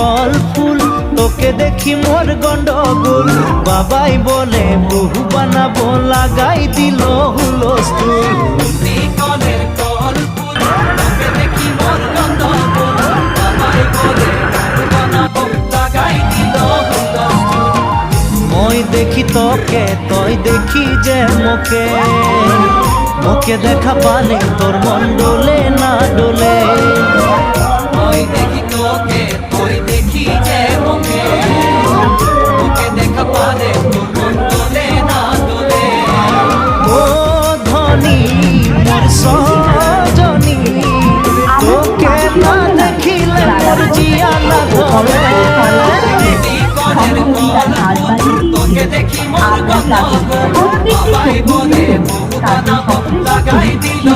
Call ফুল, তোকে দেখি মোর গন্ডগোল। বাবাই বলে বহু বানাবো, লাগাই দিল হুলস্থুল। কলের কল ফুল, তোকে দেখি মোর গন্ডগোল। বাবাই বলে বহু বানাবো, লাগাই দিল হুলস্থুল। মই দেখি তোকে, তই দেখি যে মোকে, মোকে দেখা পালে তোর মন ডোলে না ডোলে। মই দেখি তোকে, তুই দেখি যে মোকে, মোকে দেখা পালে তোর মন দোলে না দোলে। ও ধনী মোর সজনী, তোকে না দেখিলে মোর জিয়া না ধরে। কলের কল ফুল, তোকে দেখি মোর গন্ডগোল। বাবাই বলে বহু বানাবো, লাগাই দিল